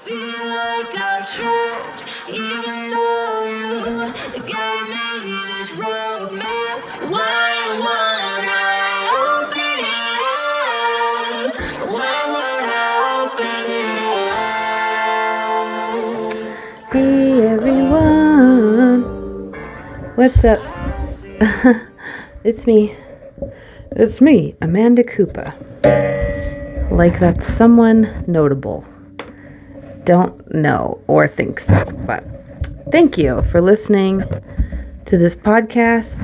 feel like I'm trapped, even though you got me this roadmap. Why won't I open it up? Why won't I open it up? Hey everyone, what's up? It's me, Amanda Cooper. Like that's someone notable. Don't know or think so, but thank you for listening to this podcast.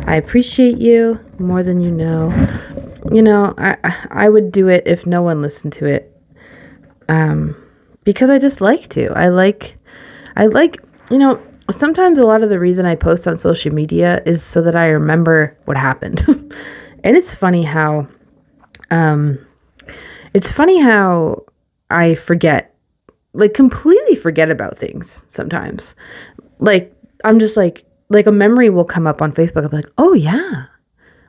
I appreciate you more than you know. You know, I would do it if no one listened to it. Because I just like to. I like, you know, sometimes a lot of the reason I post on social media is so that I remember what happened. And it's funny how I forget, like completely forget about things sometimes. Like I'm just like a memory will come up on Facebook. I'm like, oh yeah,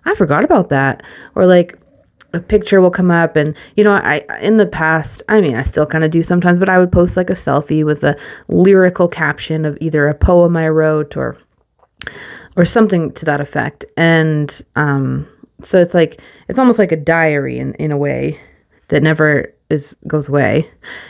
I forgot about that. Or like a picture will come up and, you know, I in the past, I mean, I still kind of do sometimes, but I would post like a selfie with a lyrical caption of either a poem I wrote or something to that effect. And so it's like, it's almost like a diary in a way that never goes away.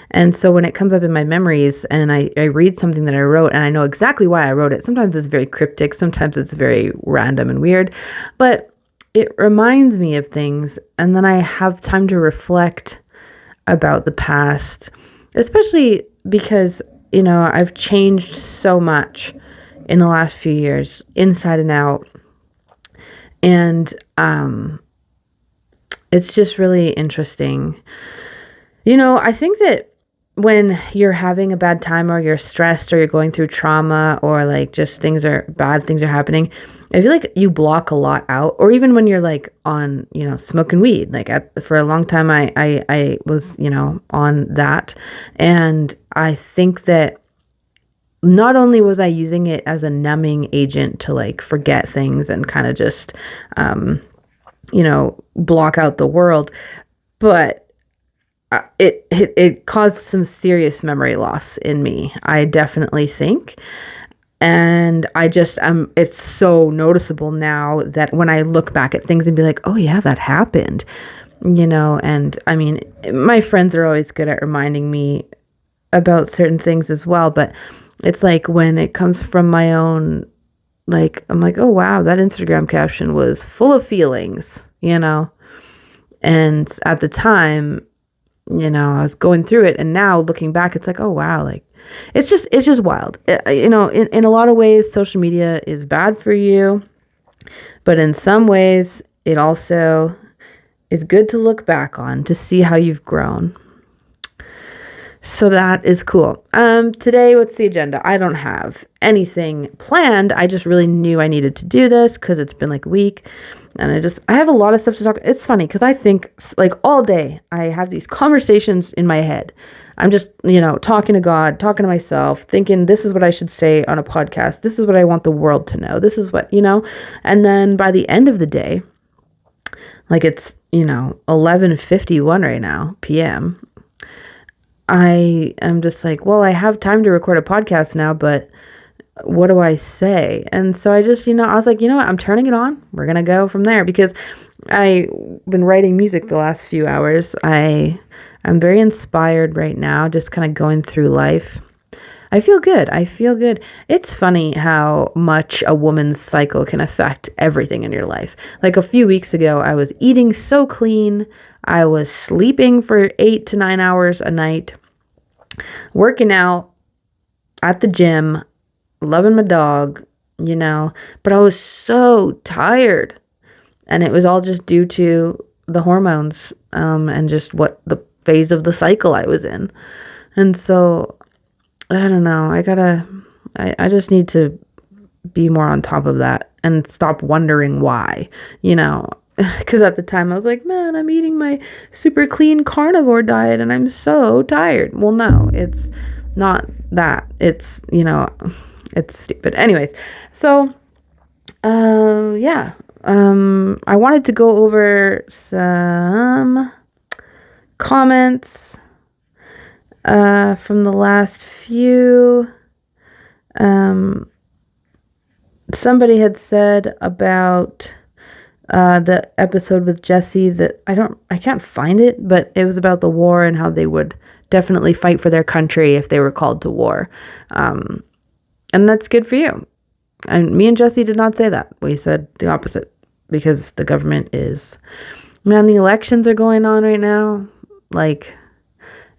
And so when it comes up in my memories and I read something that I wrote and I know exactly why I wrote it, sometimes it's very cryptic, sometimes it's very random and weird, but it reminds me of things, and then I have time to reflect about the past, especially because, you know, I've changed so much in the last few years, inside and out. And it's just really interesting. You know, I think that when you're having a bad time or you're stressed or you're going through trauma or like just bad things are happening, I feel like you block a lot out. Or even when you're like on, you know, smoking weed, like for a long time, I was, you know, on that. And I think that not only was I using it as a numbing agent to like forget things and kind of just, you know, block out the world, but it caused some serious memory loss in me, I definitely think. And I just it's so noticeable now that when I look back at things and be like, oh yeah, that happened, you know. And I mean, my friends are always good at reminding me about certain things as well, but it's like when it comes from my own, like I'm like, oh wow, that Instagram caption was full of feelings, you know. And at the time, you know, I was going through it, and now looking back, it's like, oh wow, like it's just wild. You know, in a lot of ways, social media is bad for you, but in some ways, it also is good to look back on to see how you've grown. So that is cool. Today, what's the agenda? I don't have anything planned. I just really knew I needed to do this because it's been like a week. And I have a lot of stuff to talk. It's funny because I think like all day I have these conversations in my head. I'm just, you know, talking to God, talking to myself, thinking this is what I should say on a podcast. This is what I want the world to know. This is what, you know, and then by the end of the day, like it's, you know, 11:51 right now, PM. I am just like, well, I have time to record a podcast now, but what do I say? And so I just, you know, I was like, you know what? I'm turning it on. We're going to go from there because I've been writing music the last few hours. I'm very inspired right now, just kind of going through life. I feel good. It's funny how much a woman's cycle can affect everything in your life. Like a few weeks ago, I was eating so clean. I was sleeping for 8 to 9 hours a night, working out at the gym, loving my dog, you know, but I was so tired. And it was all just due to the hormones, and just what the phase of the cycle I was in. And so, I don't know, I just need to be more on top of that and stop wondering why, you know, because at the time I was like, man, I'm eating my super clean carnivore diet and I'm so tired. Well, no, it's not that. It's, you know, it's stupid. Anyways, so, yeah, I wanted to go over some comments, From the last few, somebody had said about the episode with Jesse that I can't find it, but it was about the war and how they would definitely fight for their country if they were called to war. And that's good for you. And me and Jesse did not say that. We said the opposite because the government is, man, the elections are going on right now. Like,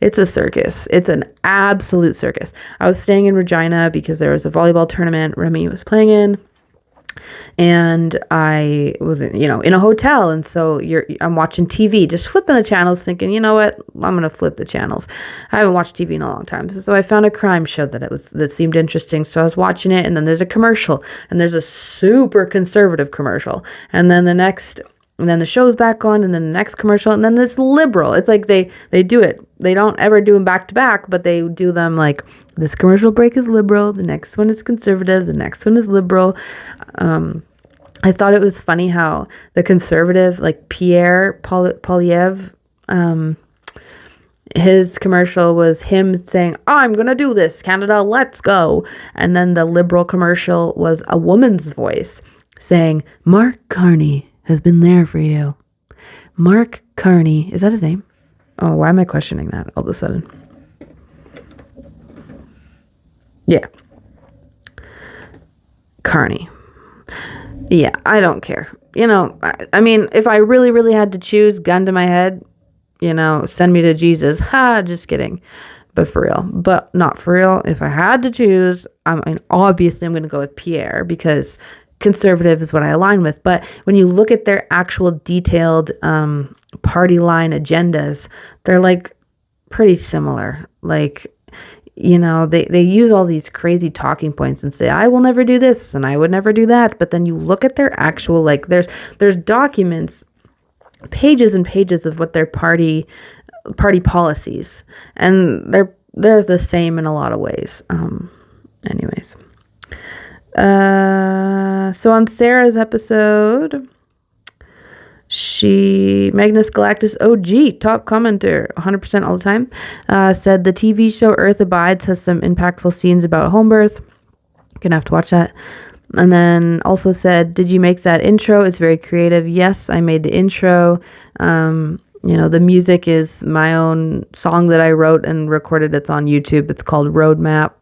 it's a circus. It's an absolute circus. I was staying in Regina because there was a volleyball tournament Remy was playing in. And I was, in a hotel. And so I'm watching TV, just flipping the channels, thinking, you know what, I'm going to flip the channels. I haven't watched TV in a long time. So I found a crime show that seemed interesting. So I was watching it, and then there's a commercial, and there's a super conservative commercial. And then the show's back on, and then the next commercial, and then it's liberal. It's like they do it. They don't ever do them back to back, but they do them like, this commercial break is liberal, the next one is conservative, the next one is liberal. I thought it was funny how the conservative, like Pierre Polyev, his commercial was him saying, I'm going to do this, Canada, let's go. And then the liberal commercial was a woman's voice saying, Mark Carney has been there for you. Mark Carney, is that his name? Oh, why am I questioning that all of a sudden? Yeah. Carney. Yeah, I don't care. I mean, if I really, really had to choose, gun to my head, send me to Jesus. Ha, just kidding. But for real. But not for real. If I had to choose, obviously I'm going to go with Pierre because conservative is what I align with. But when you look at their actual detailed party line agendas, they're like pretty similar. Like, they use all these crazy talking points and say, I will never do this and I would never do that. But then you look at their actual, like, there's documents, pages and pages of what their party policies, and they're the same in a lot of ways. Anyways. So on Sarah's episode, Magnus Galactus OG, top commenter, 100% all the time, said the TV show Earth Abides has some impactful scenes about home birth. Gonna have to watch that. And then also said, did you make that intro? It's very creative. Yes, I made the intro. The music is my own song that I wrote and recorded. It's on YouTube. It's called Roadmap.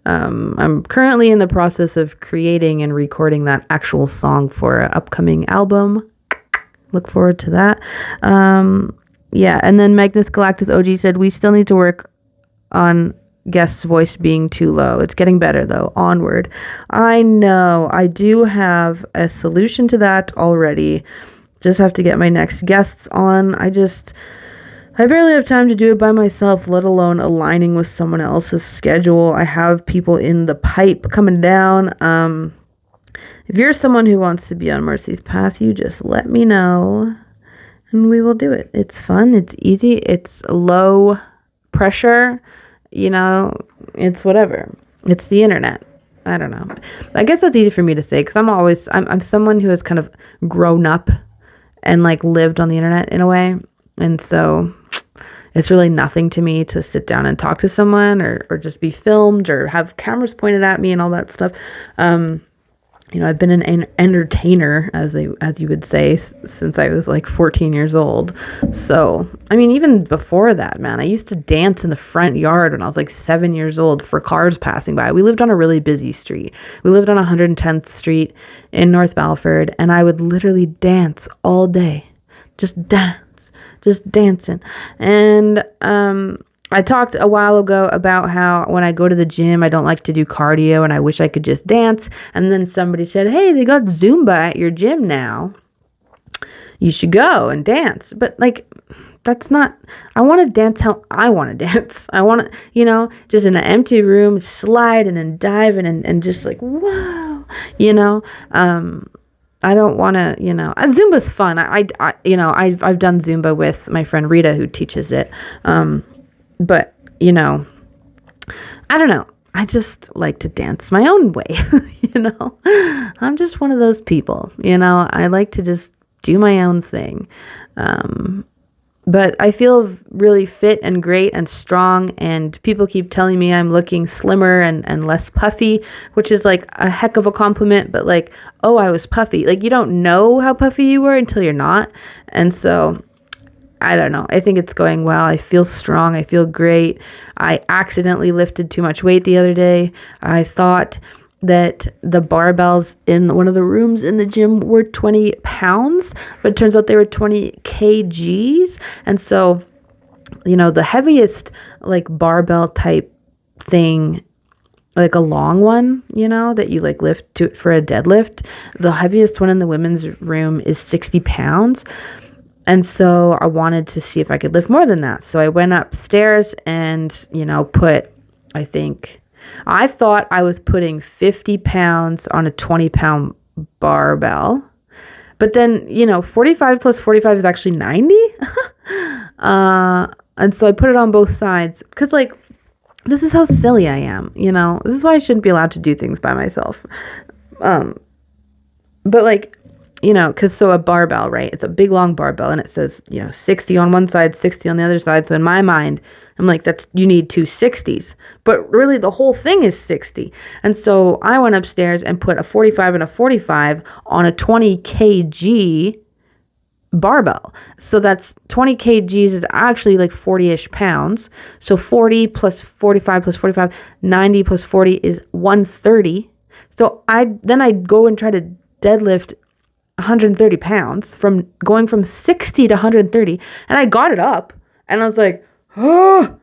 I'm currently in the process of creating and recording that actual song for an upcoming album. Look forward to that. Yeah, and then Magnus Galactus OG said, we still need to work on guest's voice being too low. It's getting better, though. Onward. I know. I do have a solution to that already. Just have to get my next guests on. I barely have time to do it by myself, let alone aligning with someone else's schedule. I have people in the pipe coming down. If you're someone who wants to be on Mercy's path, you just let me know and we will do it. It's fun. It's easy. It's low pressure. It's whatever. It's the internet. I don't know. I guess that's easy for me to say because I'm someone who has kind of grown up and like lived on the internet in a way. And so it's really nothing to me to sit down and talk to someone or just be filmed or have cameras pointed at me and all that stuff. I've been an entertainer, as you would say, since I was like 14 years old. So, even before that, man, I used to dance in the front yard when I was like 7 years old for cars passing by. We lived on a really busy street. We lived on 110th Street in North Balford, and I would literally dance all day. Just dancing. And, I talked a while ago about how when I go to the gym, I don't like to do cardio and I wish I could just dance. And then somebody said, hey, they got Zumba at your gym now. You should go and dance. But like, that's not, I want to dance how I want to dance. I want to, just in an empty room, sliding and diving and just like, whoa, I don't want to, Zumba's fun. I've done Zumba with my friend Rita who teaches it. But, I don't know. I just like to dance my own way, I'm just one of those people, I like to just do my own thing. But I feel really fit and great and strong, and people keep telling me I'm looking slimmer and less puffy, which is like a heck of a compliment, but like, oh, I was puffy. Like, you don't know how puffy you were until you're not. And so I don't know. I think it's going well. I feel strong. I feel great. I accidentally lifted too much weight the other day. I thought that the barbells in one of the rooms in the gym were 20 pounds, but it turns out they were 20 kgs. And so, the heaviest like barbell type thing, like a long one, that you like lift to for a deadlift, the heaviest one in the women's room is 60 pounds. And so I wanted to see if I could lift more than that. So I went upstairs and, I thought I was putting 50 pounds on a 20-pound barbell. But then, 45 plus 45 is actually 90. And so I put it on both sides because, like, this is how silly I am, This is why I shouldn't be allowed to do things by myself. But like, because so a barbell, right? It's a big long barbell and it says, 60 on one side, 60 on the other side. So in my mind, I'm like, you need two 60s. But really the whole thing is 60. And so I went upstairs and put a 45 and a 45 on a 20 kg barbell. So that's 20 kgs is actually like 40-ish pounds. So 40 plus 45 plus 45, 90 plus 40 is 130. So I'd go and try to deadlift 130 pounds from going from 60 to 130, and I got it up and I was like, oh,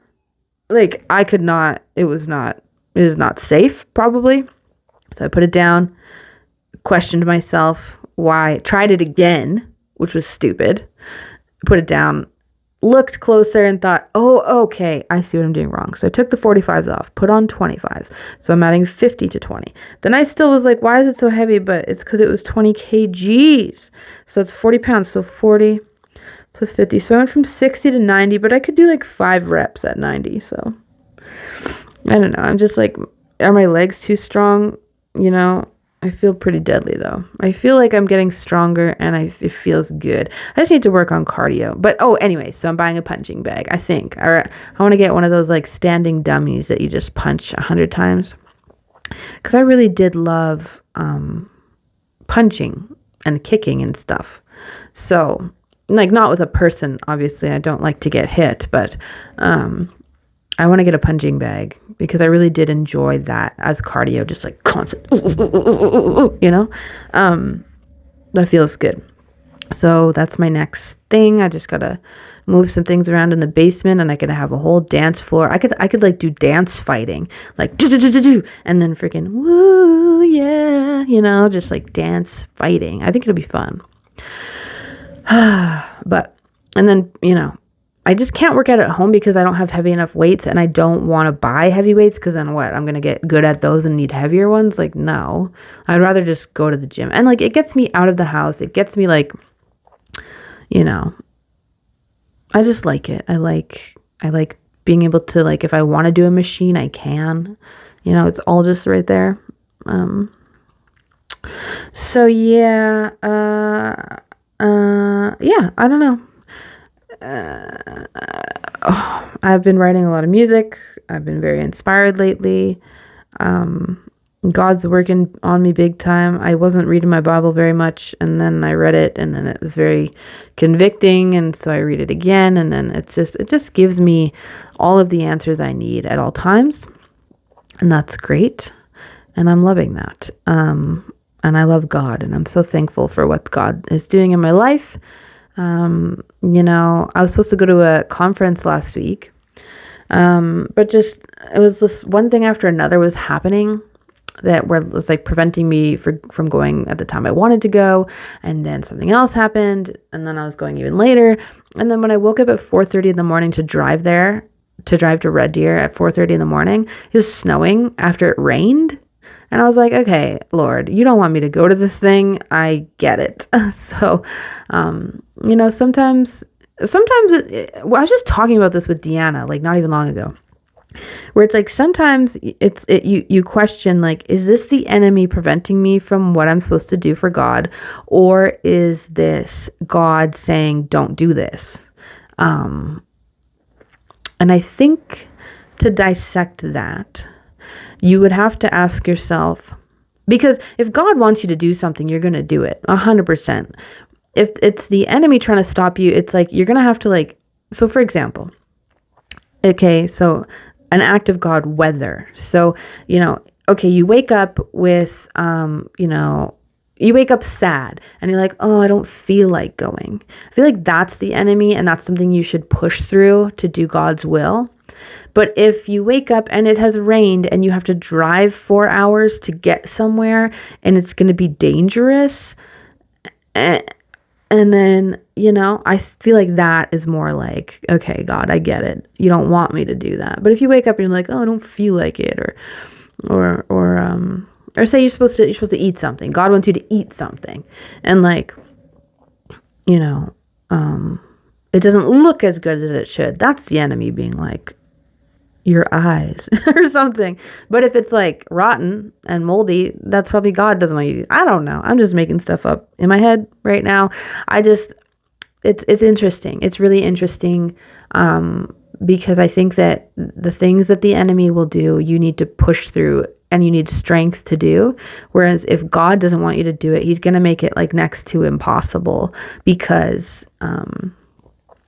like I could not, it was not safe probably. So I put it down, questioned myself why, tried it again, which was stupid, put it down, looked closer and thought, oh, okay, I see what I'm doing wrong. So I took the 45s off, put on 25s. So I'm adding 50 to 20. Then I still was like, why is it so heavy? But it's because it was 20 kgs. So it's 40 pounds. So 40 plus 50. So I went from 60 to 90, but I could do like 5 reps at 90. So I don't know. I'm just like, are my legs too strong? I feel pretty deadly though. I feel like I'm getting stronger and it feels good. I just need to work on cardio. But anyway, so I'm buying a punching bag, I think. Or I want to get one of those like standing dummies that you just punch 100 times. Because I really did love punching and kicking and stuff. So, like, not with a person, obviously. I don't like to get hit, but I want to get a punching bag because I really did enjoy that as cardio, just like constant, that feels good. So that's my next thing. I just got to move some things around in the basement and I could have a whole dance floor. I could like do dance fighting, like do, and then freaking woo, yeah, just like dance fighting. I think it'll be fun. And then, I just can't work out at home because I don't have heavy enough weights and I don't want to buy heavy weights because then what? I'm going to get good at those and need heavier ones? Like, no. I'd rather just go to the gym. And like, it gets me out of the house. It gets me like, I just like it. I like being able to, like, if I want to do a machine, I can. It's all just right there. So yeah, I don't know. I've been writing a lot of music. I've been very inspired lately. God's working on me big time. I wasn't reading my Bible very much, and then I read it, and then it was very convicting, and so I read it again, and then it just gives me all of the answers I need at all times, and that's great, and I'm loving that. And I love God, and I'm so thankful for what God is doing in my life. I was supposed to go to a conference last week, but just it was this one thing after another was happening that was like preventing me from going at the time I wanted to go, and then something else happened, and then I was going even later, and then when I woke up at 4:30 in the morning to drive to Red Deer at 4:30 in the morning, it was snowing after it rained. And I was like, okay, Lord, you don't want me to go to this thing. I get it. So, sometimes I was just talking about this with Deanna, like not even long ago, where it's like, sometimes you question, like, is this the enemy preventing me from what I'm supposed to do for God? Or is this God saying, don't do this? And I think to dissect that, you would have to ask yourself, because if God wants you to do something, you're going to do it 100%. If it's the enemy trying to stop you, it's like you're going to have to like, so for example, okay, so an act of God, weather. So, okay, you wake up with, you wake up sad and you're like, oh, I don't feel like going. I feel like that's the enemy, and that's something you should push through to do God's will. But if you wake up and it has rained and you have to drive 4 hours to get somewhere and it's going to be dangerous, and then, I feel like that is more like, okay, God, I get it. You don't want me to do that. But if you wake up and you're like, oh, I don't feel like it, or say you're supposed to eat something. God wants you to eat something. And like, it doesn't look as good as it should. That's the enemy being like, your eyes or something. But if it's like rotten and moldy, that's probably God doesn't want you to. I don't know. I'm just making stuff up in my head right now. It's interesting. It's really interesting, because I think that the things that the enemy will do, you need to push through and you need strength to do. Whereas if God doesn't want you to do it, he's going to make it like next to impossible, because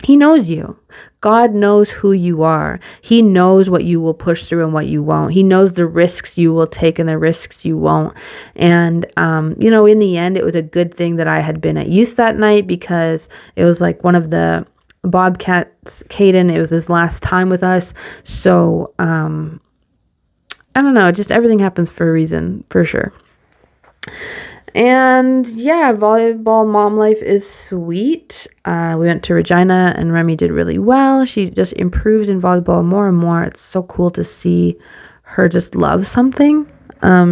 he knows you. God knows who you are. He knows what you will push through and what you won't. He knows the risks you will take and the risks you won't. And, in the end, it was a good thing that I had been at youth that night, because it was like one of the Bobcats, Caden, it was his last time with us. So, I don't know, just everything happens for a reason, for sure. And yeah, volleyball mom life is sweet. We went to Regina and Remy did really well. She just improves in volleyball more and more. It's so cool to see her just love something.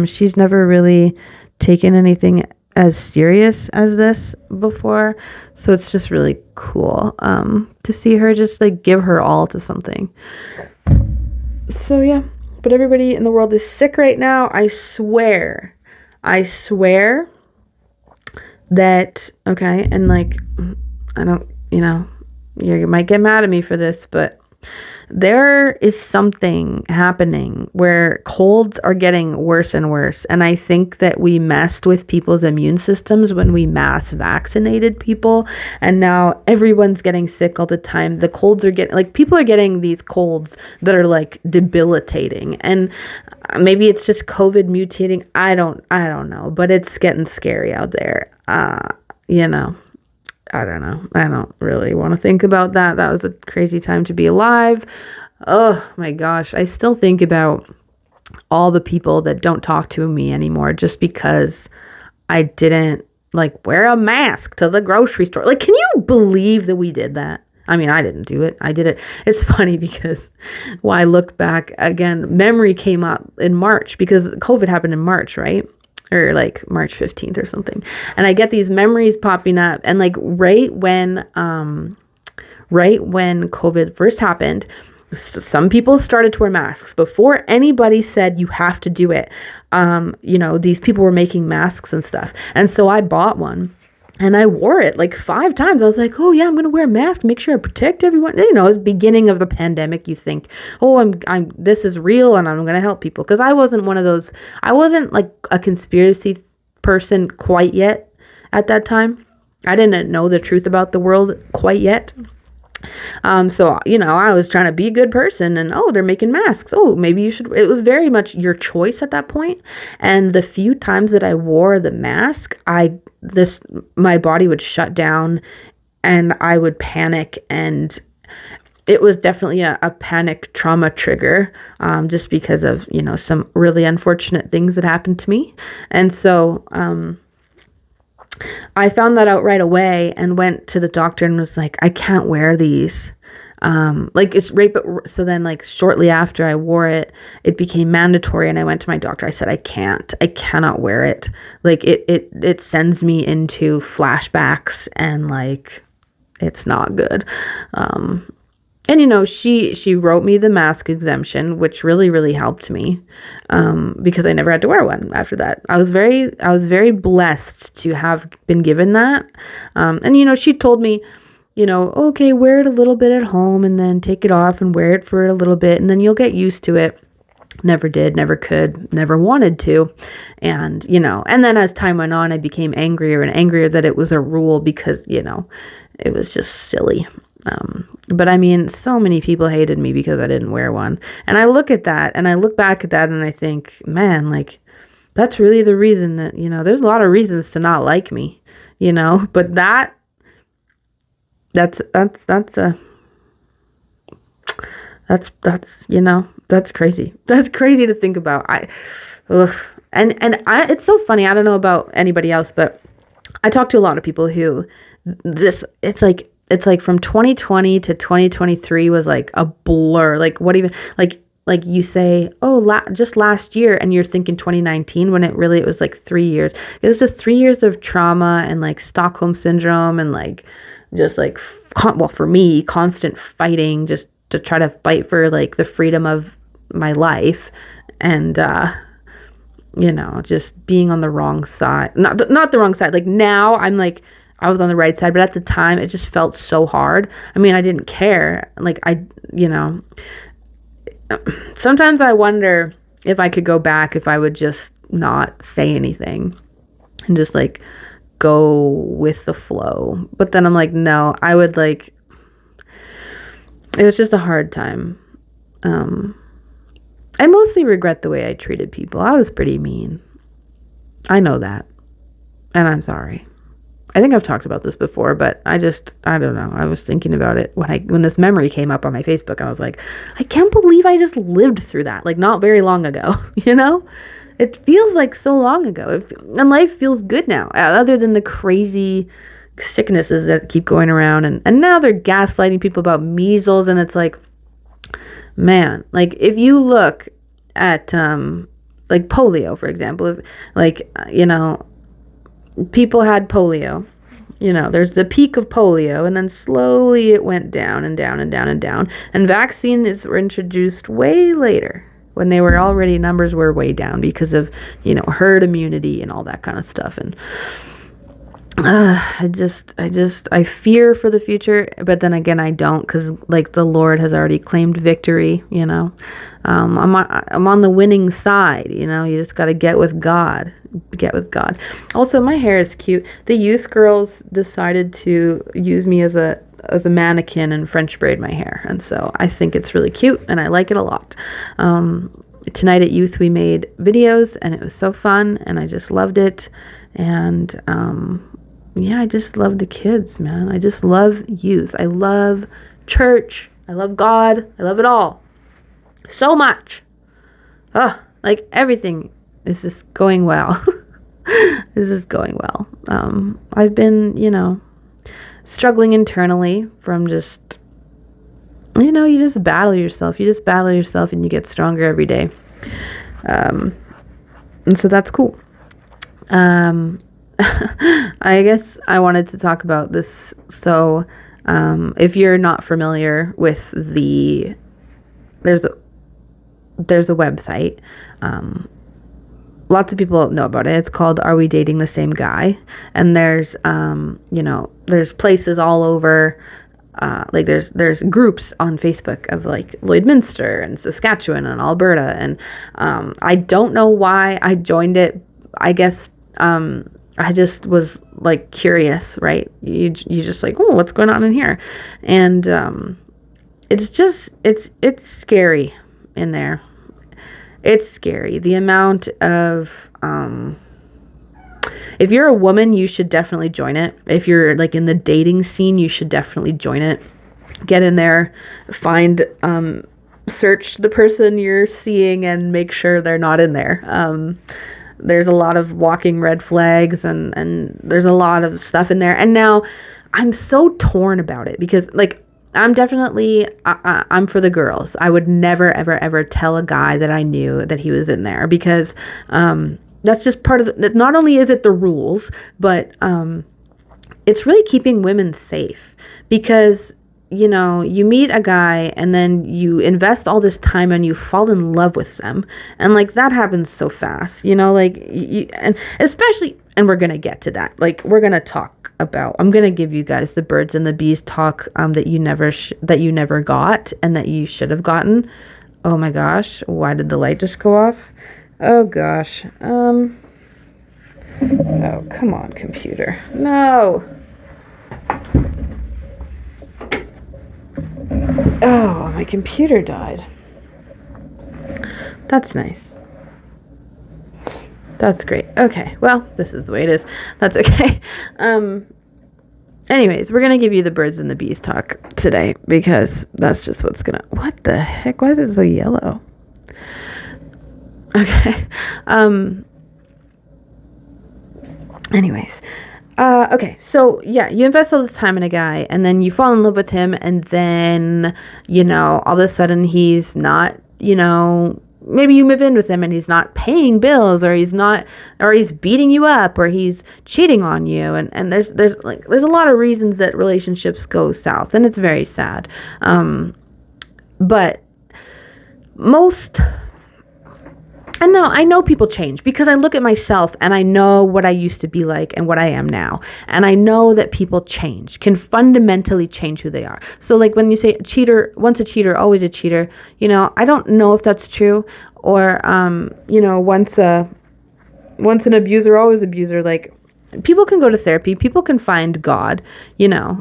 She's never really taken anything as serious as this before. So it's just really cool to see her just like give her all to something. So yeah, but everybody in the world is sick right now. I swear that, okay, and like, I don't, you might get mad at me for this, but there is something happening where colds are getting worse and worse. And I think that we messed with people's immune systems when we mass vaccinated people. And now everyone's getting sick all the time. The colds are getting, like, people are getting these colds that are like debilitating. And maybe it's just COVID mutating. I don't know, but it's getting scary out there. I don't know. I don't really want to think about that. That was a crazy time to be alive. Oh my gosh. I still think about all the people that don't talk to me anymore just because I didn't like wear a mask to the grocery store. Like, can you believe that we did that? I mean, I didn't do it. I did it. It's funny because when I look back again, memory came up in March because COVID happened in March, right? Or like March 15th or something. And I get these memories popping up, and like right when COVID first happened, some people started to wear masks before anybody said you have to do it. These people were making masks and stuff. And so I bought one. And I wore it like 5 times. I was like, oh yeah, I'm going to wear a mask, make sure I protect everyone. It's beginning of the pandemic. You think, oh, this is real and I'm going to help people. Cause I wasn't one of those, I wasn't like a conspiracy person quite yet at that time. I didn't know the truth about the world quite yet. So, I was trying to be a good person and, oh, they're making masks. Oh, maybe you should. It was very much your choice at that point. And the few times that I wore the mask, my body would shut down and I would panic, and it was definitely a panic trauma trigger, just because of, some really unfortunate things that happened to me. And so, I found that out right away and went to the doctor and was like, I can't wear these. It's right. But so then like shortly after I wore it, it became mandatory. And I went to my doctor. I said, I cannot wear it. Like it sends me into flashbacks and like, it's not good. And she wrote me the mask exemption, which really, really helped me, because I never had to wear one after that. I was very blessed to have been given that. And she told me, okay, wear it a little bit at home and then take it off and wear it for a little bit and then you'll get used to it. Never did, never could, never wanted to. And, and then as time went on, I became angrier and angrier that it was a rule because, it was just silly. But I mean, so many people hated me because I didn't wear one. And I look at that and I look back at that and I think, man, like, that's really the reason that, there's a lot of reasons to not like me, but that's that's crazy. That's crazy to think about. Ugh. It's so funny. I don't know about anybody else, but I talk to a lot of people who it's like from 2020 to 2023 was like a blur. Like what even, like you say, oh, just last year, and you're thinking 2019 when it was like 3 years. It was just 3 years of trauma and like Stockholm syndrome and like just like, for me, constant fighting just to try to fight for like the freedom of my life and, just being on the wrong side, not the wrong side. Like now I'm like, I was on the right side, but at the time it just felt so hard. I mean, I didn't care. Like sometimes I wonder if I could go back, if I would just not say anything and just like go with the flow. But then I'm like, no, I would like, it was just a hard time. I mostly regret the way I treated people. I was pretty mean. I know that. And I'm sorry. I think I've talked about this before, but I don't know. I was thinking about it when this memory came up on my Facebook. I was like, I can't believe I just lived through that. Like not very long ago, It feels like so long ago. And life feels good now, other than the crazy sicknesses that keep going around. And now they're gaslighting people about measles. And it's like, man, like if you look at like polio, for example, people had polio. There's the peak of polio, and then slowly it went down and down and down and down. And vaccines were introduced way later when numbers were way down because of, herd immunity and all that kind of stuff. And I fear for the future, but then again, I don't, because like the Lord has already claimed victory, I'm on the winning side, you just got to get with God. Also, my hair is cute. The youth girls decided to use me as a mannequin and French braid my hair. And so I think it's really cute and I like it a lot. Tonight at youth, we made videos and it was so fun and I just loved it. And, yeah, I just love the kids, man. I just love youth. I love church. I love God. I love it all. So much. Like everything is just going well. It's just going well. I've been, struggling internally from just, you just battle yourself. You just battle yourself and you get stronger every day. And so that's cool. I guess I wanted to talk about this. So, if you're not familiar with there's a website. Lots of people know about it. It's called Are We Dating the Same Guy? And there's, there's places all over. Like there's groups on Facebook of like Lloydminster and Saskatchewan and Alberta. And I don't know why I joined it. I guess I just was like curious, right? You just like, oh, what's going on in here? And it's scary in there. It's scary. The amount of if you're a woman, you should definitely join it. If you're like in the dating scene, you should definitely join it. Get in there, find search the person you're seeing and make sure they're not in there. There's a lot of walking red flags and there's a lot of stuff in there. And now I'm so torn about it because like I'm definitely I'm for the girls. I would never ever ever tell a guy that I knew that he was in there because that's just part of not only is it the rules, but it's really keeping women safe because you meet a guy and then you invest all this time and you fall in love with them. And like that happens so fast, like and especially, and we're going to get to that. Like we're going to talk about. I'm gonna give you guys the birds and the bees talk that you never got and that you should have gotten. Oh my gosh, why did the light just go off? Oh gosh. Oh, come on, computer. No. Oh, my computer died. That's nice. That's great. Okay. Well, this is the way it is. That's okay. Anyways, we're going to give you the birds and the bees talk today because that's just what's going to... What the heck? Why is it so yellow? Okay. Anyways. Okay. So, yeah, you invest all this time in a guy and then you fall in love with him and then, all of a sudden he's not, maybe you move in with him and he's not paying bills or he's beating you up or he's cheating on you. And there's a lot of reasons that relationships go south and it's very sad. But I know people change because I look at myself and I know what I used to be like and what I am now. And I know that people can fundamentally change who they are. So like when you say once a cheater, always a cheater, I don't know if that's true or, once an abuser, always abuser. Like people can go to therapy, people can find God, yeah.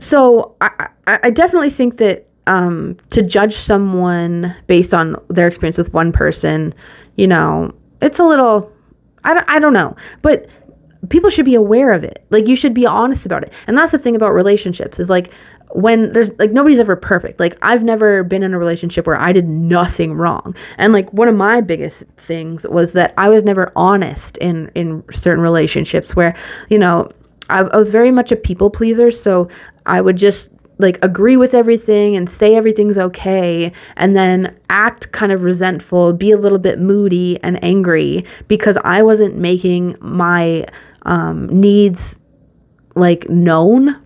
So I definitely think that to judge someone based on their experience with one person, it's a little, I don't know, but people should be aware of it. Like you should be honest about it. And that's the thing about relationships is like when there's like nobody's ever perfect. Like I've never been in a relationship where I did nothing wrong. And like one of my biggest things was that I was never honest in certain relationships where, I was very much a people pleaser, so I would just like agree with everything and say everything's okay and then act kind of resentful, be a little bit moody and angry because I wasn't making my needs like known.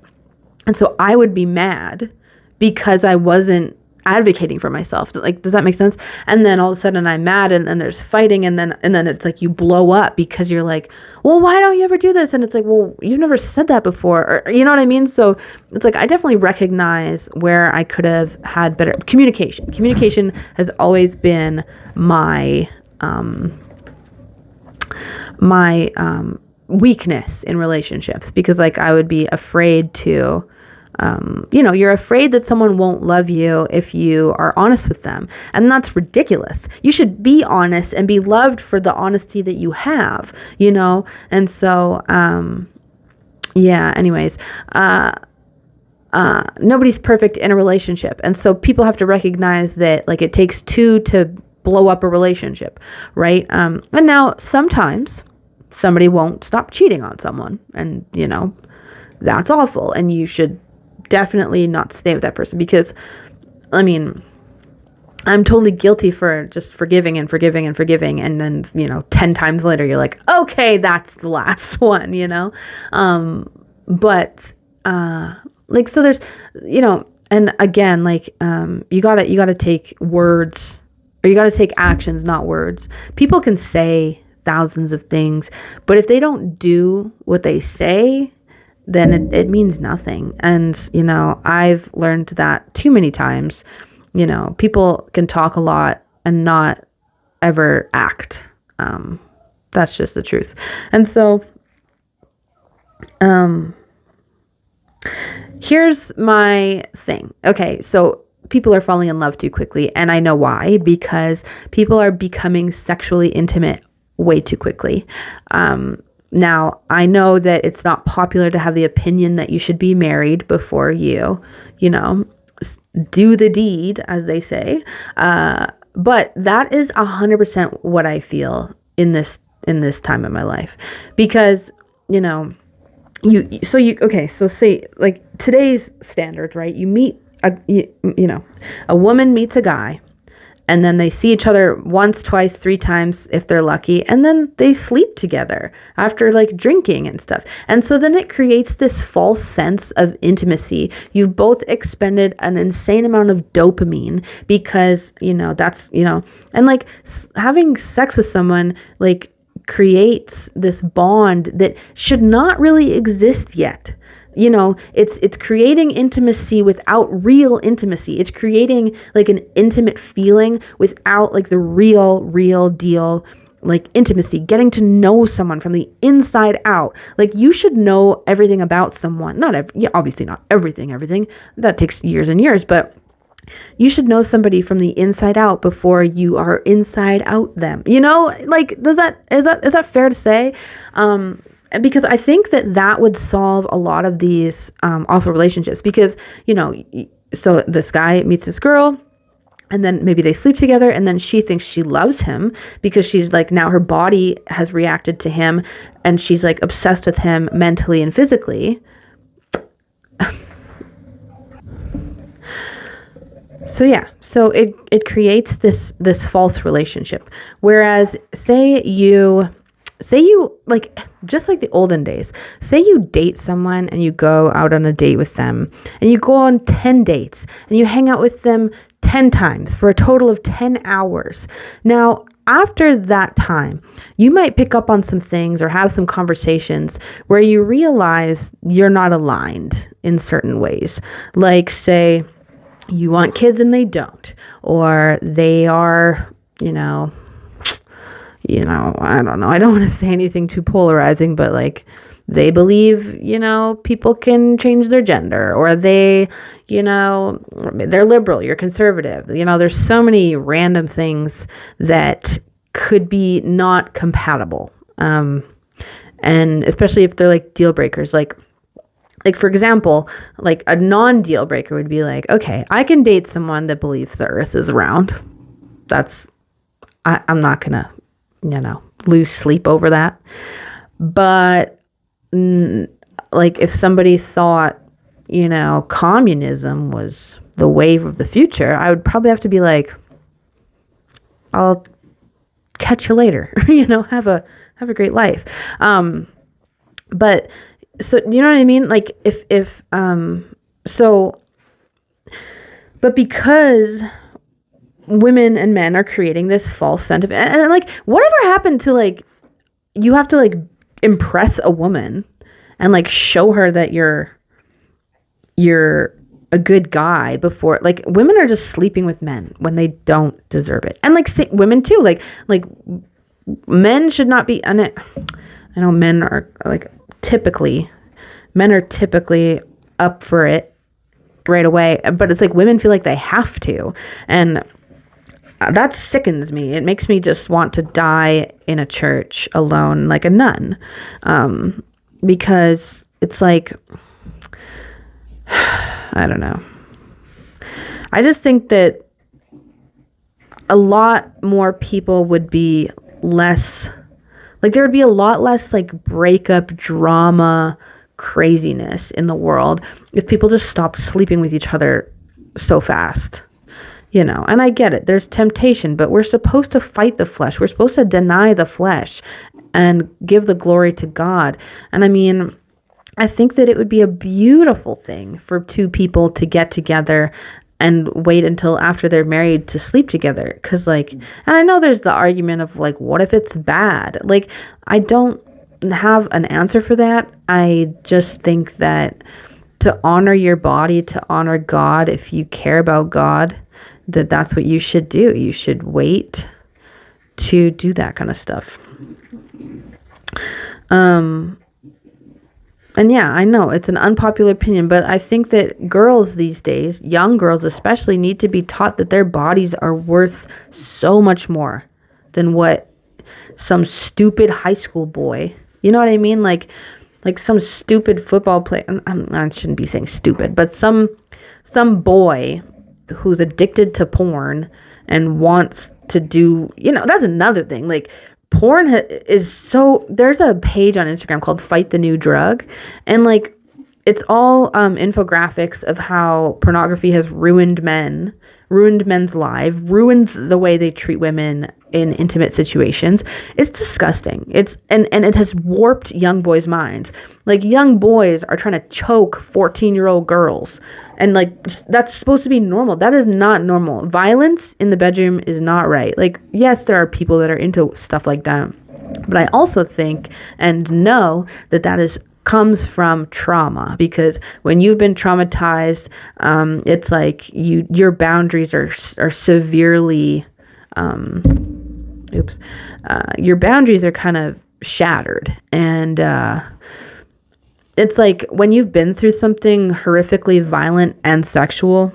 And so I would be mad because I wasn't advocating for myself. Like, does that make sense? And then all of a sudden I'm mad and there's fighting and then it's like you blow up because you're like, well, why don't you ever do this? And it's like, well, you've never said that before. Or, you know what I mean? So it's like, I definitely recognize where I could have had better communication. Communication has always been my weakness in relationships because like I would be afraid to, you're afraid that someone won't love you if you are honest with them. And that's ridiculous. You should be honest and be loved for the honesty that you have, And so, anyways, nobody's perfect in a relationship. And so people have to recognize that like it takes two to blow up a relationship, right? And now sometimes somebody won't stop cheating on someone and, that's awful. And you should definitely not stay with that person because, I mean, I'm totally guilty for just forgiving and forgiving and forgiving. And then, 10 times later, you're like, okay, that's the last one, like, so there's, and again, like, you gotta take words or you gotta take actions, not words. People can say thousands of things, but if they don't do what they say, then it means nothing. And, I've learned that too many times, people can talk a lot and not ever act. That's just the truth. And so, here's my thing. Okay. So people are falling in love too quickly. And I know why, because people are becoming sexually intimate way too quickly. Now, I know that it's not popular to have the opinion that you should be married before you, do the deed, as they say. But that is 100% what I feel in this time of my life, because, so say like today's standards, right? You meet a woman meets a guy and then they see each other once, twice, three times if they're lucky, and then they sleep together after like drinking and stuff. And so then it creates this false sense of intimacy. You've both expended an insane amount of dopamine because, that's, and like having sex with someone like creates this bond that should not really exist yet. It's creating intimacy without real intimacy. It's creating like an intimate feeling without like the real deal, like intimacy, getting to know someone from the inside out. Like you should know everything about someone. Obviously not everything. That takes years and years, but you should know somebody from the inside out before you are inside out them. Like is that fair to say? Because I think that would solve a lot of these awful relationships, because, so this guy meets this girl and then maybe they sleep together, and then she thinks she loves him because she's like, now her body has reacted to him and she's like obsessed with him mentally and physically. So it creates this false relationship. Whereas say you like, just like the olden days, say you date someone and you go out on a date with them and you go on 10 dates and you hang out with them 10 times for a total of 10 hours. Now, after that time, you might pick up on some things or have some conversations where you realize you're not aligned in certain ways. Like, say you want kids and they don't, or they are, I don't know. I don't want to say anything too polarizing, but like they believe, people can change their gender, or they're liberal, you're conservative. There's so many random things that could be not compatible. And especially if they're like deal breakers, like for example, like a non-deal breaker would be like, okay, I can date someone that believes the earth is round. I'm not gonna, lose sleep over that. But like if somebody thought, communism was the wave of the future, I would probably have to be like, I'll catch you later, have a great life. But so, you know what I mean? Like but because women and men are creating this false sense of, and like, whatever happened to like, you have to like impress a woman and like show her that you're a good guy before, like, women are just sleeping with men when they don't deserve it. And like women too, like men should not be, I know men are typically up for it right away, but it's like women feel like they have to, and that sickens me. It makes me just want to die in a church alone like a nun, because it's like, I don't know. I just think that a lot more people would be less, like there would be a lot less like breakup drama craziness in the world if people just stopped sleeping with each other so fast. And I get it, there's temptation, but we're supposed to fight the flesh. We're supposed to deny the flesh and give the glory to God. And I mean, I think that it would be a beautiful thing for two people to get together and wait until after they're married to sleep together. Cause like, and I know there's the argument of like, what if it's bad? Like, I don't have an answer for that. I just think that to honor your body, to honor God, if you care about God, that's what you should do. You should wait to do that kind of stuff. And yeah, I know it's an unpopular opinion, but I think that girls these days, young girls especially, need to be taught that their bodies are worth so much more than what some stupid high school boy, you know what I mean? Like some stupid football player. I shouldn't be saying stupid, but some boy who's addicted to porn and wants to do, that's another thing. Like, porn is so, there's a page on Instagram called Fight the New Drug, and like it's all infographics of how pornography has ruined men's lives, ruined the way they treat women in intimate situations. It's disgusting. And it has warped young boys' minds. Like, young boys are trying to choke 14-year-old girls, and like, that's supposed to be normal. That is not normal. Violence in the bedroom is not right. Like, yes, there are people that are into stuff like that, but I also think and know that is comes from trauma, because when you've been traumatized, it's like your boundaries are severely your boundaries are kind of shattered. And it's like, when you've been through something horrifically violent and sexual,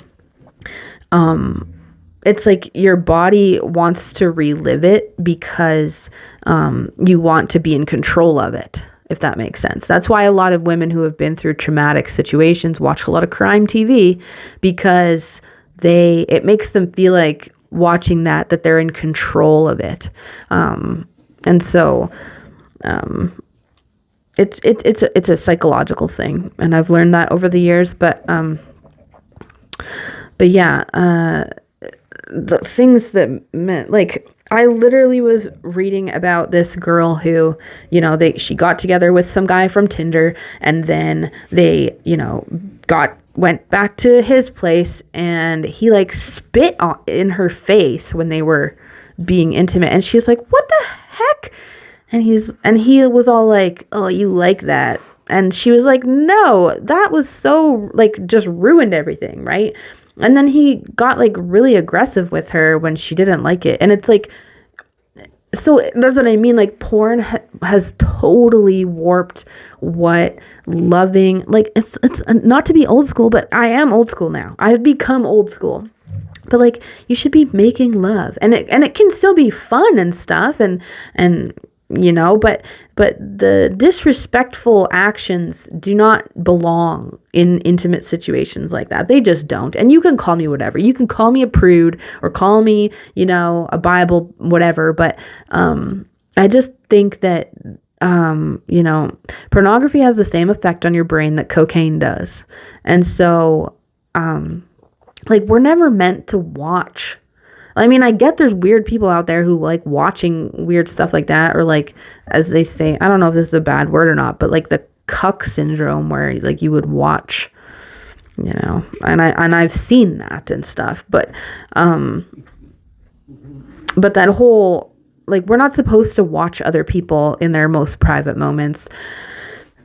it's like your body wants to relive it because you want to be in control of it, if that makes sense. That's why a lot of women who have been through traumatic situations watch a lot of crime TV, because it makes them feel like, watching that they're in control of it. And so it's a psychological thing, and I've learned that over the years. But yeah, the things that meant, like, I literally was reading about this girl who, she got together with some guy from Tinder, and then they, went back to his place, and he like spit in her face when they were being intimate, and she was like, "What the heck?" And he was all like, "Oh, you like that?" And she was like, "No, that was so, like, just ruined everything, right?" And then he got like really aggressive with her when she didn't like it. And it's like, so that's what I mean. Like, porn has totally warped what loving, like, it's not to be old school, but I am old school now. I've become old school. But like, you should be making love, and it can still be fun and stuff, and but the disrespectful actions do not belong in intimate situations like that. They just don't. And you can call me whatever. You can call me a prude, or call me, a Bible, whatever. But I just think that pornography has the same effect on your brain that cocaine does. And so like, we're never meant to watch. I mean, I get there's weird people out there who like watching weird stuff like that, or like, as they say, I don't know if this is a bad word or not, but like the cuck syndrome, where like you would watch, and I've seen that and stuff, but that whole, like, we're not supposed to watch other people in their most private moments.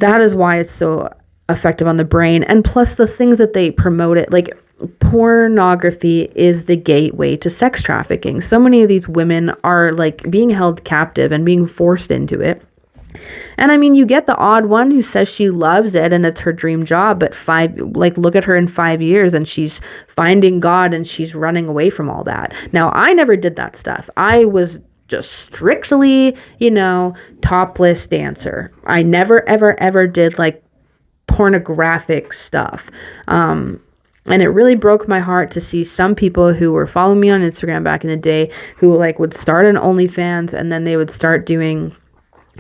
That is why it's so effective on the brain. And plus, the things that they promote it, like, pornography is the gateway to sex trafficking. So many of these women are like being held captive and being forced into it. And I mean, you get the odd one who says she loves it and it's her dream job, but look at her in 5 years and she's finding God and she's running away from all that. Now, I never did that stuff. I was just strictly, topless dancer. I never, ever, ever did like pornographic stuff. And it really broke my heart to see some people who were following me on Instagram back in the day, who like would start an OnlyFans, and then they would start doing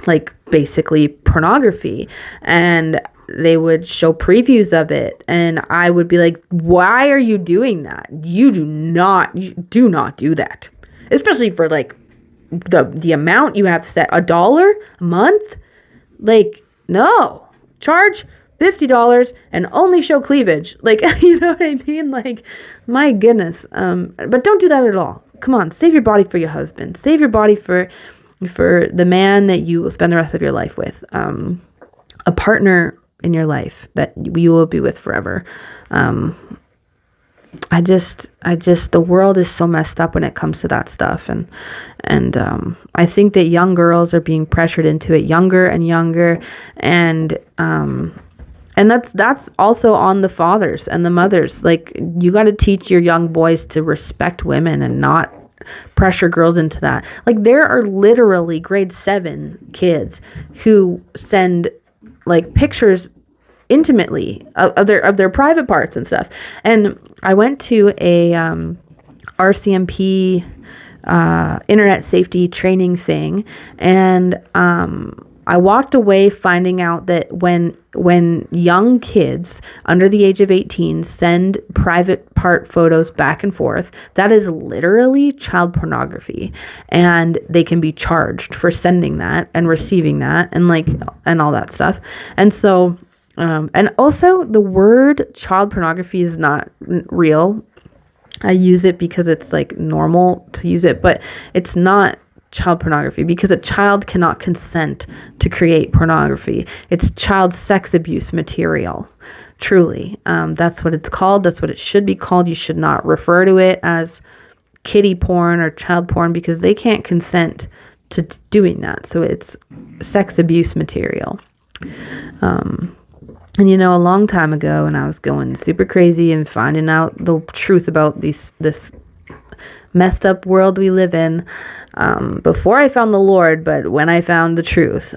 like basically pornography, and they would show previews of it. And I would be like, why are you doing that? You do not do that. Especially for like the amount you have set, $1 a month. Like, no, charge $50 and only show cleavage. Like, you know what I mean? Like, my goodness. But don't do that at all. Come on, save your body for your husband. Save your body for the man that you will spend the rest of your life with. A partner in your life that you will be with forever. I just, the world is so messed up when it comes to that stuff. And I think that young girls are being pressured into it younger and younger. And that's also on the fathers and the mothers. Like, you got to teach your young boys to respect women and not pressure girls into that. Like, there are literally grade 7 kids who send like pictures intimately of their private parts and stuff. And I went to a RCMP internet safety training thing, and I walked away finding out that when young kids under the age of 18 send private part photos back and forth, that is literally child pornography, and they can be charged for sending that and receiving that and all that stuff. And so and also the word child pornography is not real. I use it because it's like normal to use it, but it's not child pornography because a child cannot consent to create pornography. It's child sex abuse material. Truly. That's what it's called. That's what it should be called. You should not refer to it as kiddie porn or child porn because they can't consent to doing that. So it's sex abuse material. And a long time ago, when I was going super crazy and finding out the truth about this messed up world we live in, before I found the Lord, but when I found the truth,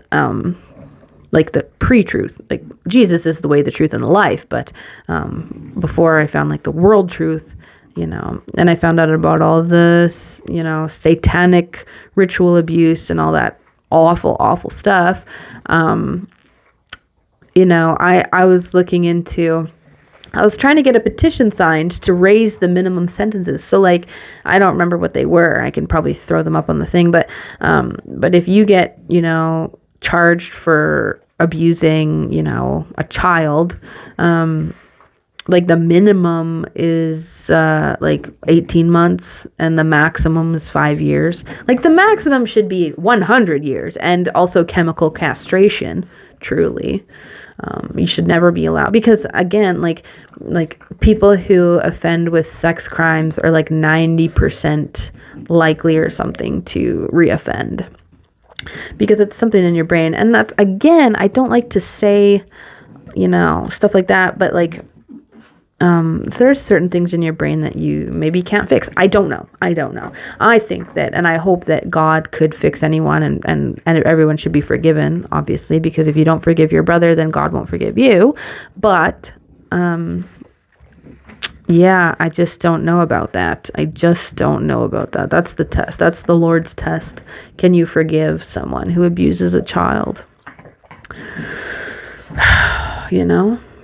like the pre-truth, like Jesus is the way, the truth, and the life, but before I found like the world truth, and I found out about all this, satanic ritual abuse and all that awful, awful stuff. I was looking into, I was trying to get a petition signed to raise the minimum sentences. So like, I don't remember what they were. I can probably throw them up on the thing, but if you get, charged for abusing, a child, like the minimum is like 18 months and the maximum is 5 years. Like the maximum should be 100 years and also chemical castration, truly. You should never be allowed, because again, like people who offend with sex crimes are like 90% likely or something to reoffend, because it's something in your brain. And that's, again, I don't like to say, stuff like that, but like, there's certain things in your brain that you maybe can't fix. I don't know. I think that, and I hope that God could fix anyone, and everyone should be forgiven, obviously, because if you don't forgive your brother, then God won't forgive you. But, yeah, I just don't know about that. That's the test. That's the Lord's test. Can you forgive someone who abuses a child?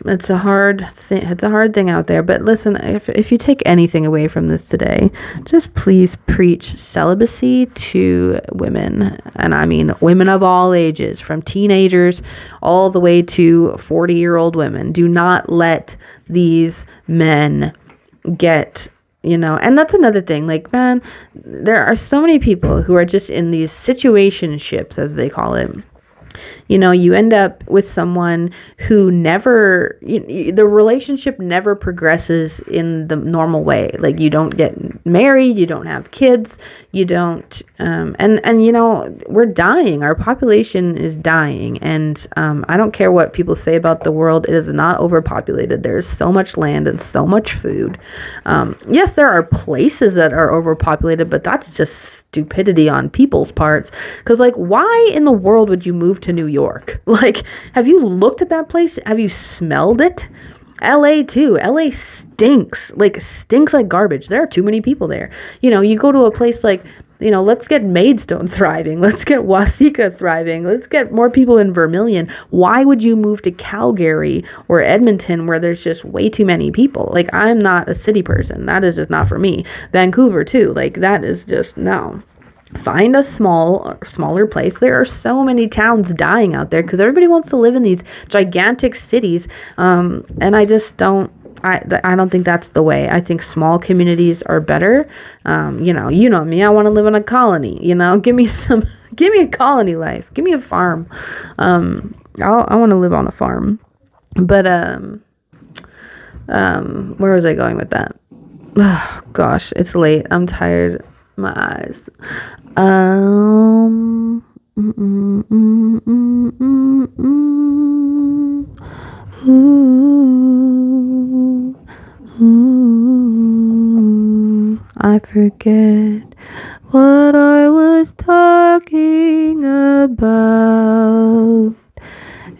It's a hard thing. It's a hard thing out there. But listen, if you take anything away from this today, just please preach celibacy to women. And I mean women of all ages, from teenagers all the way to 40-year-old women. Do not let these men get, and that's another thing. Like, man, there are so many people who are just in these situationships, as they call it. You end up with someone who never, the relationship never progresses in the normal way. Like, you don't get married, you don't have kids, you don't, we're dying. Our population is dying. And I don't care what people say about the world. It is not overpopulated. There's so much land and so much food. Yes, there are places that are overpopulated, but that's just stupidity on people's parts. Because, like, why in the world would you move to New York? Like, have you looked at that place? Have you smelled it? LA too. LA stinks like garbage. There are too many people there. You go to a place like, let's get Maidstone thriving. Let's get Waseca thriving. Let's get more people in Vermilion. Why would you move to Calgary or Edmonton where there's just way too many people? Like, I'm not a city person. That is just not for me. Vancouver too. Like, that is just no. Find a smaller place. There are so many towns dying out there because everybody wants to live in these gigantic cities. And I just don't. I don't think that's the way. I think small communities are better. You know me. I want to live in a colony. Give me a colony life. Give me a farm. I want to live on a farm. But where was I going with that? Oh, gosh, it's late. I'm tired. My eyes. I forget what I was talking about,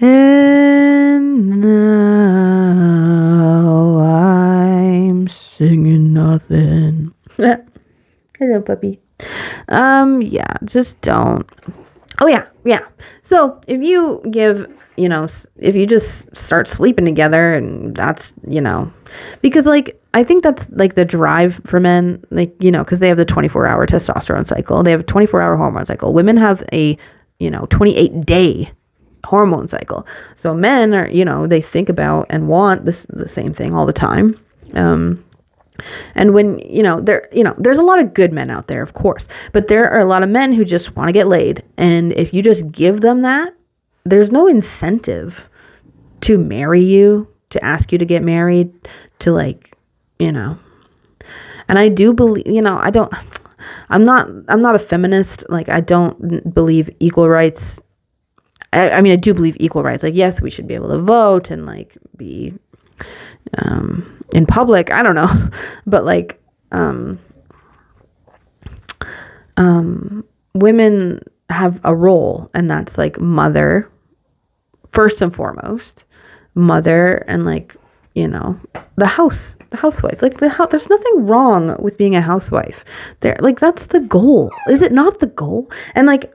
and now I'm singing nothing. Hello, puppy. Yeah, just don't. Oh yeah, yeah. So if you give, if you just start sleeping together, and that's, because like I think that's like the drive for men, like, because they have the 24-hour testosterone cycle, they have a 24-hour hormone cycle. Women have a 28-day hormone cycle. So men are, they think about and want the same thing all the time. And when, there's a lot of good men out there, of course, but there are a lot of men who just want to get laid. And if you just give them that, there's no incentive to marry you, to ask you to get married, to like, and I do believe, I'm not a feminist. Like, I don't believe equal rights. I mean, I do believe equal rights. Like, yes, we should be able to vote and like be in public. I don't know, but like women have a role, and that's like mother, first and foremost, mother, and like, the housewife. Like there's nothing wrong with being a housewife. There, like, that's the goal. Is it not the goal? And like,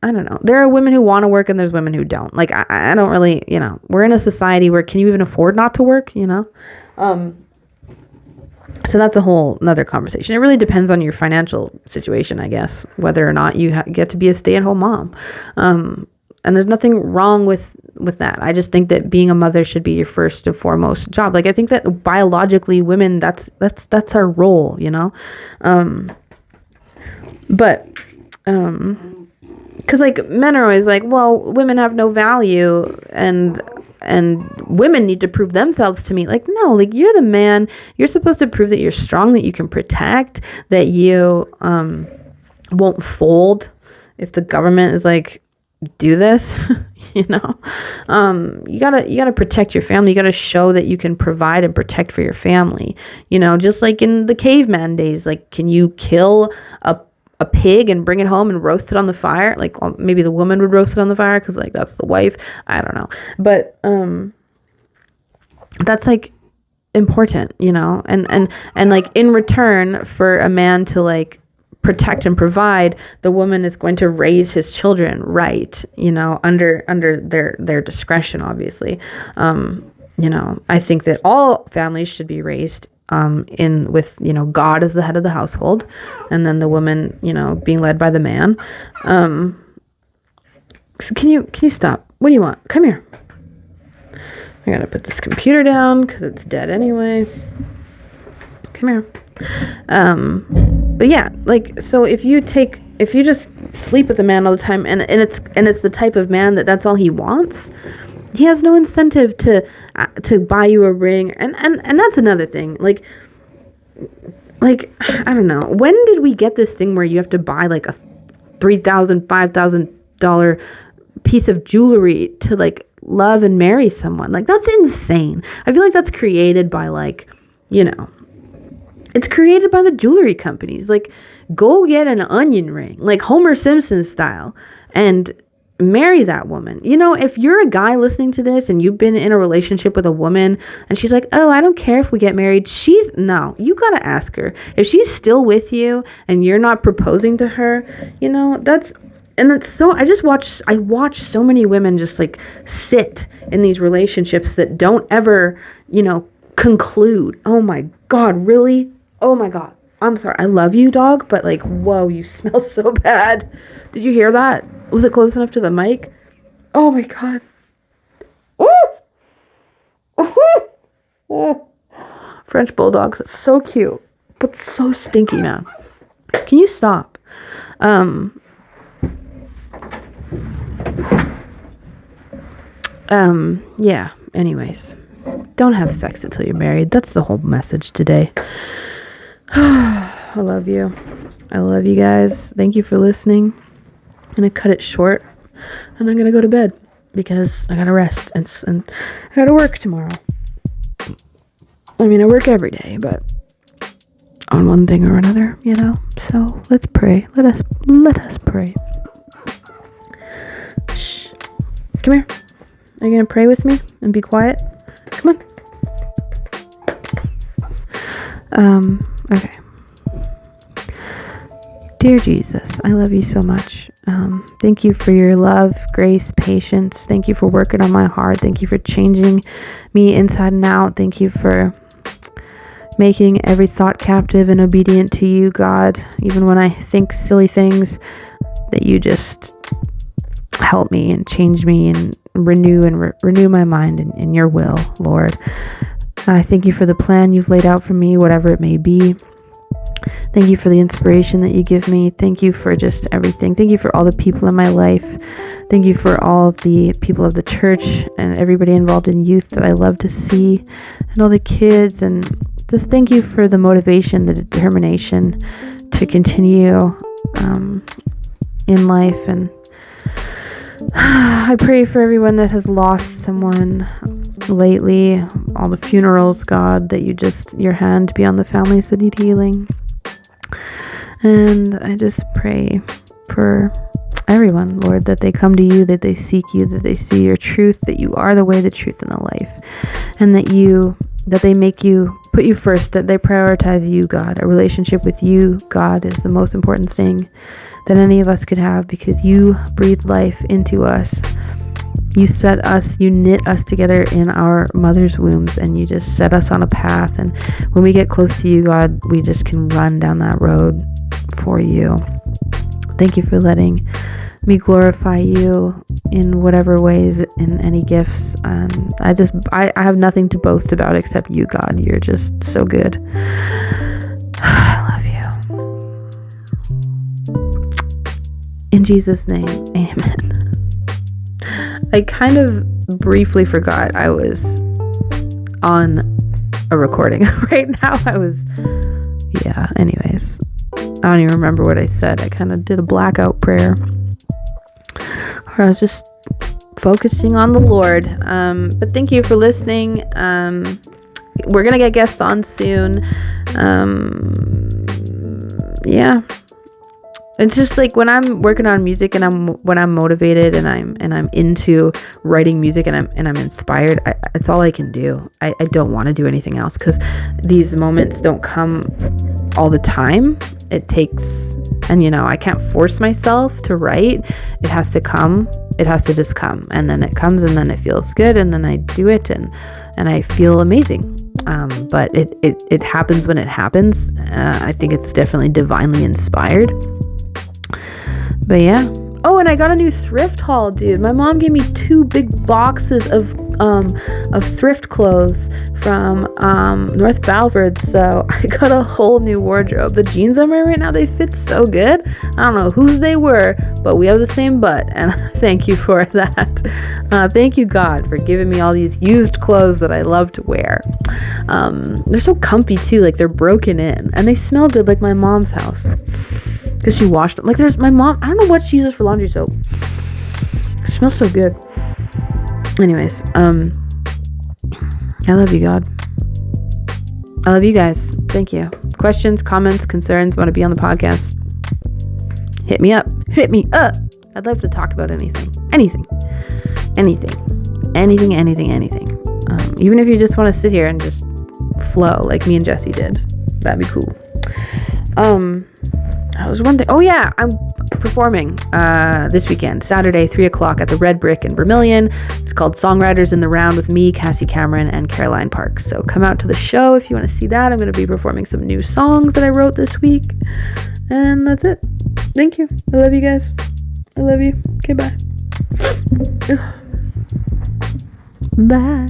I don't know. There are women who want to work, and there's women who don't. Like, I don't really, we're in a society where, can you even afford not to work, So that's a whole nother conversation. It really depends on your financial situation, I guess, whether or not you get to be a stay-at-home mom. And there's nothing wrong with that. I just think that being a mother should be your first and foremost job. Like, I think that biologically, women, that's our role, But, because like men are always like, well, women have no value, and women need to prove themselves to me. Like, no, like, you're the man. You're supposed to prove that you're strong, that you can protect, that you won't fold if the government is like, do this. You gotta protect your family. You gotta show that you can provide and protect for your family, just like in the caveman days. Like, can you kill a pig and bring it home and roast it on the fire? Like, well, maybe the woman would roast it on the fire because like that's the wife. I don't know, but that's like important, and like in return for a man to like protect and provide, the woman is going to raise his children right, under their discretion, obviously. I think that all families should be raised with God as the head of the household, and then the woman being led by the man. So can you stop? What do you want? Come here. I gotta put this computer down because it's dead anyway. Come here. But yeah, like, so if you just sleep with a man all the time, and it's the type of man that's all he wants, he has no incentive to buy you a ring. And that's another thing. Like, I don't know. When did we get this thing where you have to buy like a $3,000, $5,000 piece of jewelry to like love and marry someone? Like, that's insane. I feel like that's created by like, it's created by the jewelry companies. Like, go get an onion ring, like Homer Simpson style, and marry that woman. If you're a guy listening to this and you've been in a relationship with a woman and she's like, oh, I don't care if we get married, you gotta ask her. If she's still with you and you're not proposing to her, that's so, I watch so many women just like sit in these relationships that don't ever, conclude. Oh my God, really? Oh my God. I'm sorry. I love you, dog, but like, whoa, you smell so bad. Did you hear that? Was it close enough to the mic? Oh my God. Oh. French bulldogs. That's so cute, but so stinky, man. Can you stop? Yeah. Anyways, don't have sex until you're married. That's the whole message today. I love you. I love you guys. Thank you for listening. I'm gonna cut it short, and I'm gonna go to bed because I gotta rest and I gotta work tomorrow. I mean, I work every day, but on one thing or another, So let's pray. Let us pray. Shh. Come here. Are you gonna pray with me and be quiet? Come on. Okay. Dear Jesus, I love you so much. Thank you for your love, grace, patience. Thank you for working on my heart. Thank you for changing me inside and out. Thank you for making every thought captive and obedient to you, God. Even when I think silly things, that you just help me and change me and renew my mind in your will, Lord. I thank you for the plan you've laid out for me, whatever it may be. Thank you for the inspiration that you give me. Thank you for just everything. Thank you for all the people in my life. Thank you for all the people of the church and everybody involved in youth that I love to see, and all the kids. And just thank you for the motivation, the determination to continue in life. And I pray for everyone that has lost someone lately, all the funerals, God, that your hand be on the families that need healing. And I just pray for everyone, Lord, that they come to you, that they seek you, that they see your truth, that you are the way, the truth, and the life, and that they make you, put you first, that they prioritize you, God. A relationship with you, God, is the most important thing that any of us could have, because you breathe life into us. You knit us together in our mother's wombs, and you just set us on a path. And when we get close to you, God, we just can run down that road for you. Thank you for letting me glorify you in whatever ways, in any gifts. I have nothing to boast about except you, God. You're just so good. I love you. In Jesus' name, amen. I kind of briefly forgot I was on a recording right now. Anyways, I don't even remember what I said. I kind of did a blackout prayer, or I was just focusing on the Lord. But thank you for listening. We're going to get guests on soon. It's just like when I'm working on music and when I'm motivated and I'm into writing music and I'm inspired, it's all I can do. I don't want to do anything else, because these moments don't come all the time. It takes, and I can't force myself to write. It has to come. It has to just come, and then it comes, and then it feels good, and then I do it, and I feel amazing. But it happens when it happens. I think it's definitely divinely inspired. But yeah. Oh, and I got a new thrift haul, dude. My mom gave me 2 big boxes of thrift clothes from North Balford, so I got a whole new wardrobe. The jeans I'm wearing right now, they fit so good. I don't know whose they were, but we have the same butt, and thank you for that. Thank you, God, for giving me all these used clothes that I love to wear. They're so comfy too, like they're broken in, and they smell good, like my mom's house, because she washed them. Like there's my mom, I don't know what she uses for laundry soap. It smells so good. Anyways, I love you, God. I love you guys. Thank you. Questions, comments, concerns, want to be on the podcast? Hit me up. Hit me up. I'd love to talk about anything. Anything. Even if you just want to sit here and just flow like me and Jesse did. That'd be cool. That was one thing. Oh yeah, I'm performing this weekend, Saturday, 3:00 at the Red Brick in Vermilion. It's called Songwriters in the Round with me, Cassie Cameron, and Caroline Parks. So come out to the show if you want to see that. I'm going to be performing some new songs that I wrote this week. And that's it. Thank you. I love you guys. I love you. Okay, bye. Bye.